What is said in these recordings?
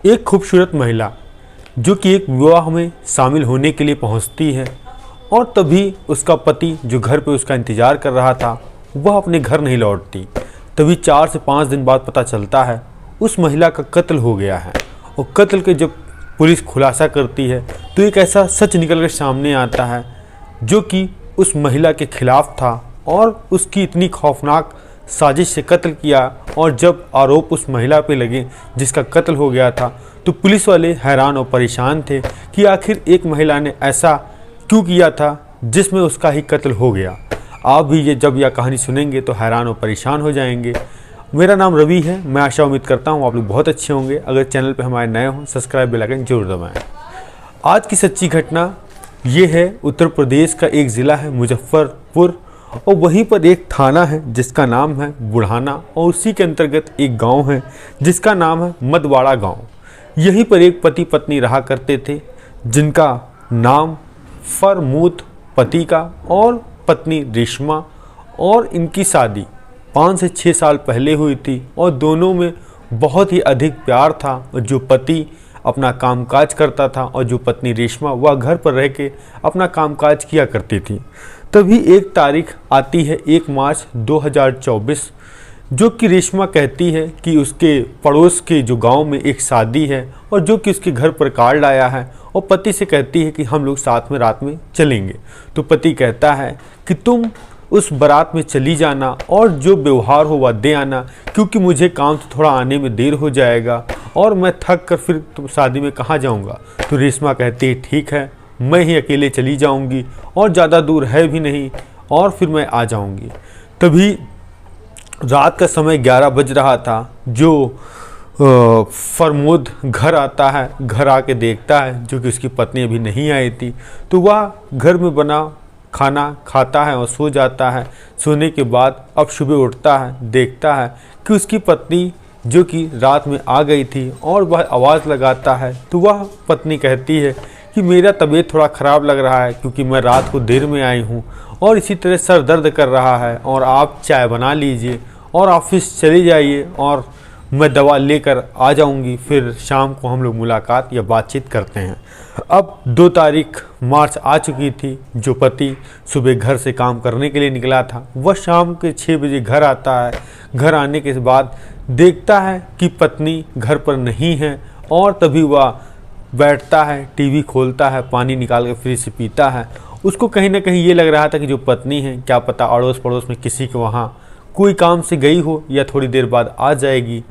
एक खूबसूरत महिला जो कि एक विवाह में शामिल होने के लिए पहुंचती है और तभी उसका पति जो घर पे उसका इंतज़ार कर रहा था वह अपने घर नहीं लौटती। तभी 4 से 5 दिन बाद पता चलता है उस महिला का कत्ल हो गया है। और कत्ल के जब पुलिस खुलासा करती है तो एक ऐसा सच निकल कर सामने आता है जो कि उस महिला के खिलाफ था और उसकी इतनी खौफनाक साजिश से कत्ल किया। और जब आरोप उस महिला पे लगे जिसका कत्ल हो गया था तो पुलिस वाले हैरान और परेशान थे कि आखिर एक महिला ने ऐसा क्यों किया था जिसमें उसका ही कत्ल हो गया। आप भी जब यह कहानी सुनेंगे तो हैरान और परेशान हो जाएंगे। मेरा नाम रवि है। मैं आशा उम्मीद करता हूँ आप लोग बहुत अच्छे होंगे। अगर चैनल पर हमारे नए हों सब्सक्राइब बेल आइकन जरूर दबाएँ। आज की सच्ची घटना ये है, उत्तर प्रदेश का एक ज़िला है मुजफ्फरपुर और वहीं पर एक थाना है जिसका नाम है बुढ़ाना और उसी के अंतर्गत एक गांव है जिसका नाम है मदवाड़ा गांव। यहीं पर एक पति पत्नी रहा करते थे जिनका नाम फरमूद पति का और पत्नी रेशमा, और इनकी शादी 5 से 6 साल पहले हुई थी और दोनों में बहुत ही अधिक प्यार था। जो पति अपना कामकाज करता था और जो पत्नी रेशमा वह घर पर रह के अपना कामकाज किया करती थी। तभी एक तारीख आती है 1 मार्च 2024 जो कि रेशमा कहती है कि उसके पड़ोस के जो गांव में एक शादी है और जो कि उसके घर पर कार्ड आया है और पति से कहती है कि हम लोग साथ में रात में चलेंगे। तो पति कहता है कि तुम उस बारात में चली जाना और जो व्यवहार हो वह दे आना, क्योंकि मुझे काम से थोड़ा आने में देर हो जाएगा और मैं थक कर फिर शादी में कहाँ जाऊँगा। तो रेशमा कहती है ठीक है, मैं ही अकेले चली जाऊंगी और ज़्यादा दूर है भी नहीं और फिर मैं आ जाऊंगी। तभी रात का समय 11 बज रहा था। जो फरमूद घर आता है, घर आके देखता है जो कि उसकी पत्नी अभी नहीं आई थी, तो वह घर में बना खाना खाता है और सो जाता है। सोने के बाद अब सुबह उठता है, देखता है कि उसकी पत्नी जो कि रात में आ गई थी और वह आवाज़ लगाता है। तो वह पत्नी कहती है कि मेरा तबीयत थोड़ा ख़राब लग रहा है क्योंकि मैं रात को देर में आई हूँ और इसी तरह सर दर्द कर रहा है और आप चाय बना लीजिए और ऑफिस चले जाइए और मैं दवा लेकर आ जाऊँगी, फिर शाम को हम लोग मुलाकात या बातचीत करते हैं। अब 2 तारीख मार्च आ चुकी थी। जो पति सुबह घर से काम करने के लिए निकला था वह शाम के 6 बजे घर आता है। घर आने के बाद देखता है कि पत्नी घर पर नहीं है और तभी वह बैठता है, टीवी खोलता है, पानी निकाल के फ्रिज से पीता है। उसको कहीं ना कहीं ये लग रहा था कि जो पत्नी है क्या पता अड़ोस पड़ोस में किसी के वहाँ कोई काम से गई हो या थोड़ी देर बाद आ जाएगी।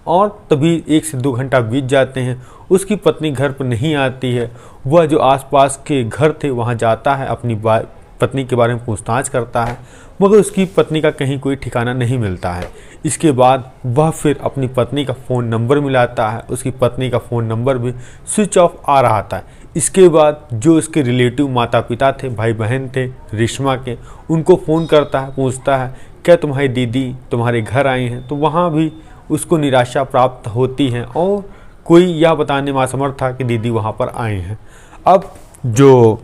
और तभी 1 से 2 घंटा बीत जाते हैं, उसकी पत्नी घर पर नहीं आती है। वह जो आसपास के घर थे वहाँ जाता है, अपनी पत्नी के बारे में पूछताछ करता है, मगर उसकी पत्नी का कहीं कोई ठिकाना नहीं मिलता है। इसके बाद वह फिर अपनी पत्नी का फ़ोन नंबर मिलाता है, उसकी पत्नी का फ़ोन नंबर भी स्विच ऑफ आ रहा था। इसके बाद जो उसके रिलेटिव माता पिता थे, भाई बहन थे रेशमा के, उनको फ़ोन करता है, पूछता है क्या तुम्हारी दीदी तुम्हारे घर आई हैं। तो वहाँ भी उसको निराशा प्राप्त होती है और कोई यह बताने में असमर्थ था कि दीदी वहाँ पर आए हैं। अब जो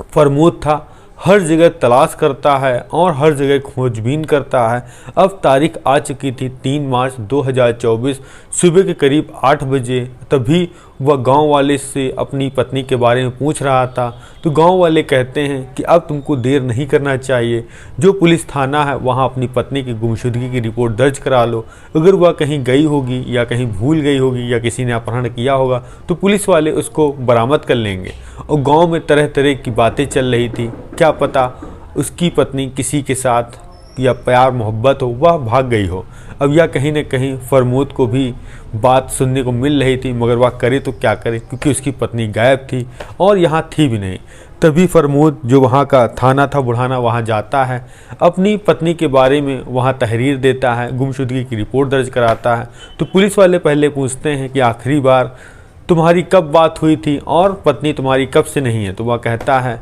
फरमूद था हर जगह तलाश करता है और हर जगह खोजबीन करता है। अब तारीख आ चुकी थी 3 मार्च 2024 सुबह के करीब 8 बजे। तभी वह गांव वाले से अपनी पत्नी के बारे में पूछ रहा था। तो गांव वाले कहते हैं कि अब तुमको देर नहीं करना चाहिए, जो पुलिस थाना है वहां अपनी पत्नी की गुमशुदगी की रिपोर्ट दर्ज करा लो। अगर वह कहीं गई होगी या कहीं भूल गई होगी या किसी ने अपहरण किया होगा तो पुलिस वाले उसको बरामद कर लेंगे। और गाँव में तरह तरह की बातें चल रही थी, क्या पता उसकी पत्नी किसी के साथ या प्यार मोहब्बत हो वह भाग गई हो। अब यह कहीं न कहीं फरमूद को भी बात सुनने को मिल रही थी, मगर वह करे तो क्या करे क्योंकि उसकी पत्नी गायब थी और यहाँ थी भी नहीं। तभी फरमूद जो वहाँ का थाना था बुढ़ाना वहाँ जाता है, अपनी पत्नी के बारे में वहाँ तहरीर देता है, गुमशुदगी की रिपोर्ट दर्ज कराता है। तो पुलिस वाले पहले पूछते हैं कि आखिरी बार तुम्हारी कब बात हुई थी और पत्नी तुम्हारी कब से नहीं है। तो वह कहता है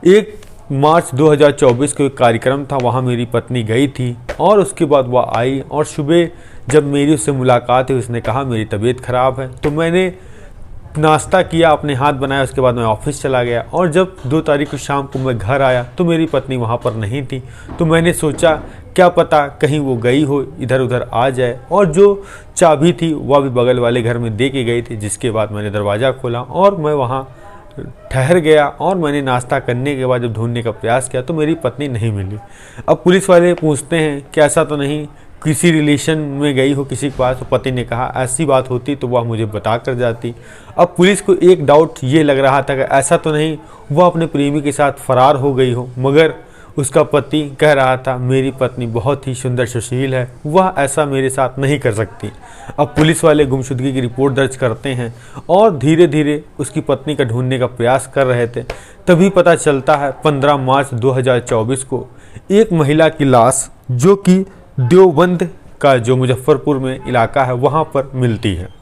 1 मार्च 2024 को एक कार्यक्रम था, वहाँ मेरी पत्नी गई थी और उसके बाद वह आई और सुबह जब मेरी उससे मुलाकात हुई उसने कहा मेरी तबीयत ख़राब है। तो मैंने नाश्ता किया, अपने हाथ बनाया, उसके बाद मैं ऑफिस चला गया। और जब 2 तारीख को शाम को मैं घर आया तो मेरी पत्नी वहाँ पर नहीं थी। तो मैंने सोचा क्या पता कहीं वो गई हो, इधर उधर आ जाए। और जो चाबी थी वह भी बगल वाले घर में दे के गई थी। जिसके बाद मैंने दरवाज़ा खोला और मैं वहाँ ठहर गया। और मैंने नाश्ता करने के बाद जब ढूंढने का प्रयास किया तो मेरी पत्नी नहीं मिली। अब पुलिस वाले पूछते हैं कि ऐसा तो नहीं किसी रिलेशन में गई हो किसी के पास? तो पति ने कहा ऐसी बात होती तो वह मुझे बता कर जाती। अब पुलिस को एक डाउट ये लग रहा था कि ऐसा तो नहीं वह अपने प्रेमी के साथ फरार हो गई हो, मगर उसका पति कह रहा था मेरी पत्नी बहुत ही सुंदर सुशील है, वह ऐसा मेरे साथ नहीं कर सकती। अब पुलिस वाले गुमशुदगी की रिपोर्ट दर्ज करते हैं और धीरे धीरे उसकी पत्नी का ढूंढने का प्रयास कर रहे थे। तभी पता चलता है 15 मार्च 2024 को एक महिला की लाश जो कि देवबंद का जो मुजफ्फरपुर में इलाका है वहाँ पर मिलती है।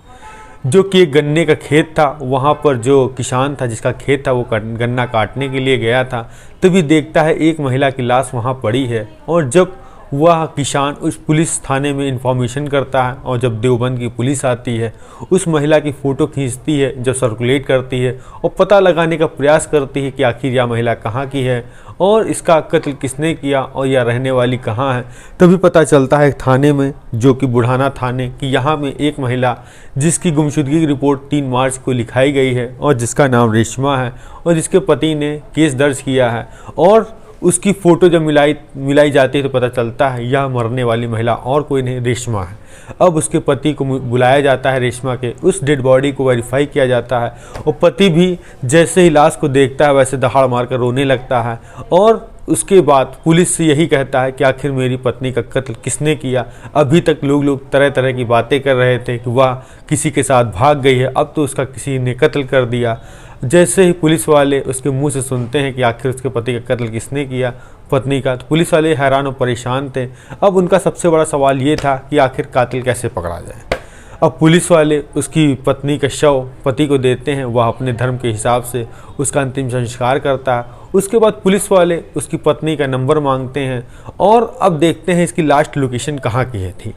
जो कि एक गन्ने का खेत था, वहाँ पर जो किसान था जिसका खेत था वो गन्ना काटने के लिए गया था। तभी देखता है एक महिला की लाश वहाँ पड़ी है। और जब वह किसान उस पुलिस थाने में इंफॉर्मेशन करता है और जब देवबंद की पुलिस आती है, उस महिला की फ़ोटो खींचती है, जो सर्कुलेट करती है और पता लगाने का प्रयास करती है कि आखिर यह महिला कहाँ की है और इसका कत्ल किसने किया और यह रहने वाली कहाँ है। तभी पता चलता है थाने में, जो कि बुढ़ाना थाने, कि यहाँ में एक महिला जिसकी गुमशुदगी की रिपोर्ट 3 मार्च को लिखाई गई है और जिसका नाम रेशमा है और जिसके पति ने केस दर्ज किया है। और उसकी फ़ोटो जब मिलाई जाती है तो पता चलता है यह मरने वाली महिला और कोई नहीं रेशमा है। अब उसके पति को बुलाया जाता है, रेशमा के उस डेड बॉडी को वेरीफाई किया जाता है और पति भी जैसे ही लाश को देखता है वैसे दहाड़ मारकर रोने लगता है। और उसके बाद पुलिस से यही कहता है कि आखिर मेरी पत्नी का कत्ल किसने किया। अभी तक लोग तरह तरह की बातें कर रहे थे कि वह किसी के साथ भाग गई है, अब तो उसका किसी ने कत्ल कर दिया। जैसे ही पुलिस वाले उसके मुंह से सुनते हैं कि आखिर उसके पति का कत्ल किसने किया पत्नी का, तो पुलिस वाले हैरान और परेशान थे। अब उनका सबसे बड़ा सवाल ये था कि आखिर कातिल कैसे पकड़ा जाए। अब पुलिस वाले उसकी पत्नी का शव पति को देते हैं, वह अपने धर्म के हिसाब से उसका अंतिम संस्कार करता है। उसके बाद पुलिस वाले उसकी पत्नी का नंबर मांगते हैं और अब देखते हैं इसकी लास्ट लोकेशन कहाँ की है थी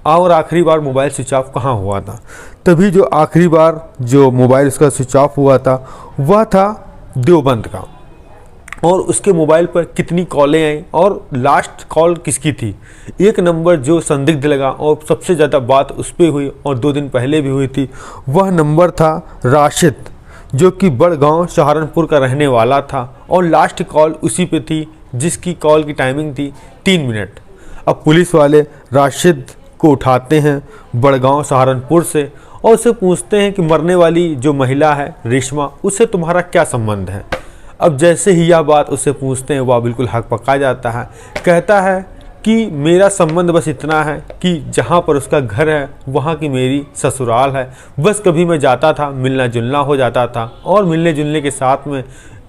और आखिरी बार मोबाइल स्विच ऑफ कहाँ हुआ था। तभी जो आखिरी बार जो मोबाइल उसका स्विच ऑफ हुआ था वह था देवबंद का। और उसके मोबाइल पर कितनी कॉलें आई और लास्ट कॉल किसकी थी, एक नंबर जो संदिग्ध लगा और सबसे ज़्यादा बात उस पर हुई और 2 दिन पहले भी हुई थी, वह नंबर था राशिद, जो कि बड़गांव सहारनपुर का रहने वाला था। और लास्ट कॉल उसी पे थी जिसकी कॉल की टाइमिंग थी 3 मिनट। अब पुलिस वाले राशिद को उठाते हैं बड़गांव सहारनपुर से और उससे पूछते हैं कि मरने वाली जो महिला है रेशमा, उससे तुम्हारा क्या संबंध है। अब जैसे ही यह बात उससे पूछते हैं वह बिल्कुल हक पका जाता है, कहता है कि मेरा संबंध बस इतना है कि जहाँ पर उसका घर है वहाँ की मेरी ससुराल है। बस कभी मैं जाता था, मिलना जुलना हो जाता था और मिलने जुलने के साथ में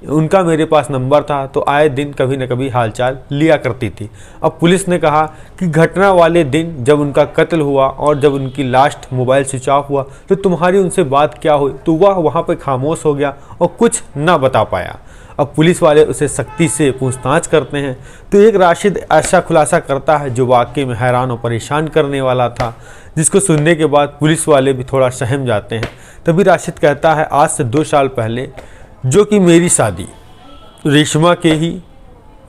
उनका मेरे पास नंबर था तो आए दिन कभी न कभी हालचाल लिया करती थी। अब पुलिस ने कहा कि घटना वाले दिन जब उनका कत्ल हुआ और जब उनकी लास्ट मोबाइल स्विच ऑफ हुआ तो तुम्हारी उनसे बात क्या हुई, तो वह वहाँ पर खामोश हो गया और कुछ ना बता पाया। अब पुलिस वाले उसे सख्ती से पूछताछ करते हैं तो एक राशिद ऐसा खुलासा करता है जो वाकई में हैरान और परेशान करने वाला था, जिसको सुनने के बाद पुलिस वाले भी थोड़ा सहम जाते हैं। तभी राशिद कहता है आज से 2 साल पहले जो कि मेरी शादी रेशमा के ही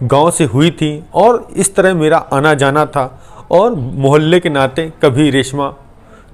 गांव से हुई थी और इस तरह मेरा आना जाना था और मोहल्ले के नाते कभी रेशमा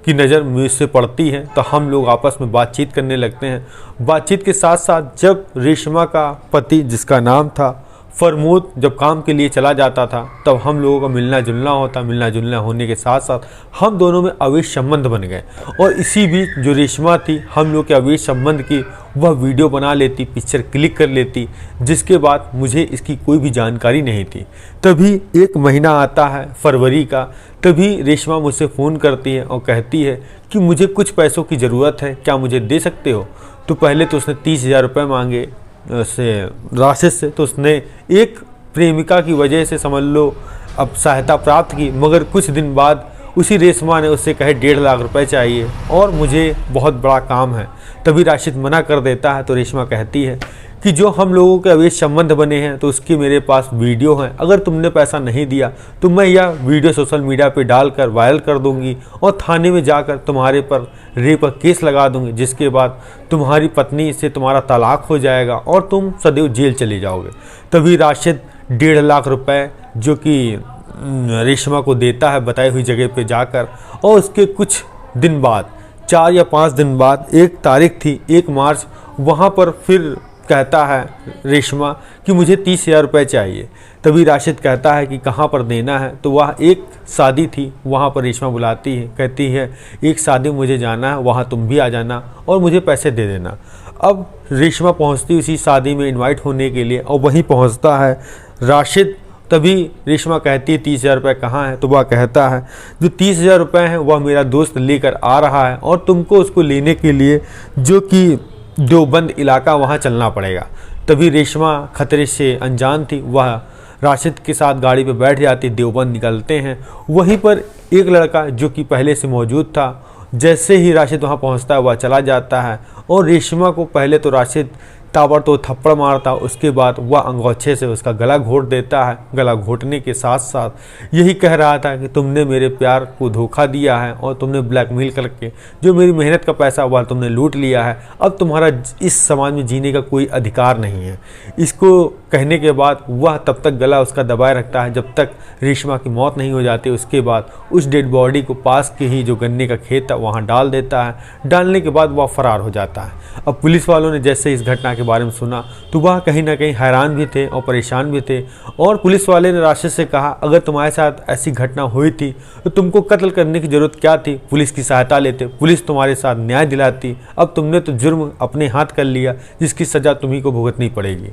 की नज़र मुझसे पड़ती है तो हम लोग आपस में बातचीत करने लगते हैं। बातचीत के साथ साथ जब रेशमा का पति जिसका नाम था फरमूद जब काम के लिए चला जाता था तब हम लोगों का मिलना जुलना होता। मिलना जुलना होने के साथ साथ हम दोनों में अवैध संबंध बन गए और इसी बीच जो रेशमा थी हम लोग के अवैध संबंध की वह वीडियो बना लेती, पिक्चर क्लिक कर लेती, जिसके बाद मुझे इसकी कोई भी जानकारी नहीं थी। तभी 1 महीना आता है फरवरी का, तभी रेशमा मुझसे फ़ोन करती है और कहती है कि मुझे कुछ पैसों की ज़रूरत है, क्या मुझे दे सकते हो। तो पहले तो उसने 30,000 रुपये मांगे से राशिद से, तो उसने एक प्रेमिका की वजह से समझ लो अब सहायता प्राप्त की, मगर कुछ दिन बाद उसी रेशमा ने उससे कहे 1.5 लाख रुपए चाहिए और मुझे बहुत बड़ा काम है। तभी राशिद मना कर देता है। तो रेशमा कहती है कि जो हम लोगों के अवैध संबंध बने हैं तो उसकी मेरे पास वीडियो है, अगर तुमने पैसा नहीं दिया तो मैं यह वीडियो सोशल मीडिया पे डालकर वायरल कर दूंगी और थाने में जाकर तुम्हारे पर रेप का केस लगा दूंगी, जिसके बाद तुम्हारी पत्नी से तुम्हारा तलाक हो जाएगा और तुम सदैव जेल चले जाओगे। तभी राशिद 1.5 लाख रुपए जो कि रेशमा को देता है बताई हुई जगह पे जाकर, और उसके कुछ दिन बाद 4 या 5 दिन बाद एक तारीख थी 1 मार्च, वहाँ पर फिर कहता है रेशमा कि मुझे 30,000 रुपये चाहिए। तभी राशिद कहता है कि कहाँ पर देना है। तो वह एक शादी थी, वहाँ पर रेशमा बुलाती है, कहती है एक शादी में मुझे जाना है, वहाँ तुम भी आ जाना और मुझे पैसे दे देना। अब रेशमा पहुँचती उसी शादी में इनवाइट होने के लिए और वहीं पहुँचता है राशिद। तभी रेशमा कहती है 30,000 रुपये कहाँ है। तो वह कहता है जो 30,000 रुपये हैं वह मेरा दोस्त लेकर आ रहा है और तुमको उसको लेने के लिए जो कि देवबंद इलाका वहाँ चलना पड़ेगा। तभी रेशमा खतरे से अनजान थी, वह राशिद के साथ गाड़ी पर बैठ जाती, देवबंद निकलते हैं। वहीं पर एक लड़का जो कि पहले से मौजूद था, जैसे ही राशिद वहाँ पहुँचता है वह चला जाता है और रेशमा को पहले तो राशिद ताबड़तोड़ थप्पड़ मारता, उसके बाद वह अंगोछे से उसका गला घोट देता है। गला घोटने के साथ साथ यही कह रहा था कि तुमने मेरे प्यार को धोखा दिया है और तुमने ब्लैकमेल करके जो मेरी मेहनत का पैसा वह तुमने लूट लिया है, अब तुम्हारा इस समाज में जीने का कोई अधिकार नहीं है। इसको कहने के बाद वह तब तक गला उसका दबाए रखता है जब तक रेशमा की मौत नहीं हो जाती। उसके बाद उस डेड बॉडी को पास के ही जो गन्ने का खेत था वहाँ डाल देता है। डालने के बाद वह फरार हो जाता है। अब पुलिस वालों ने जैसे इस घटना के बारे में सुना तो वह कहीं ना कहीं हैरान भी थे और परेशान भी थे, और पुलिस वाले ने राशिद से कहा अगर तुम्हारे साथ ऐसी घटना हुई थी तो तुमको कत्ल करने की ज़रूरत क्या थी, पुलिस की सहायता लेते, पुलिस तुम्हारे साथ न्याय दिलाती। अब तुमने तो जुर्म अपने हाथ कर लिया जिसकी सज़ा तुम्ही को भुगतनी पड़ेगी।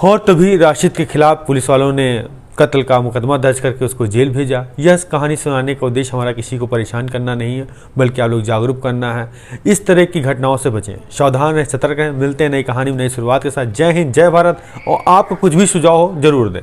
और तभी राशिद के खिलाफ पुलिस वालों ने कत्ल का मुकदमा दर्ज करके उसको जेल भेजा। यह कहानी सुनाने का उद्देश्य हमारा किसी को परेशान करना नहीं है, बल्कि आप लोग जागरूक करना है। इस तरह की घटनाओं से बचें, सावधान रहें, सतर्क रहें। मिलते हैं नई कहानी में नई शुरुआत के साथ। जय हिंद, जय भारत। और आपको कुछ भी सुझाव हो जरूर दें।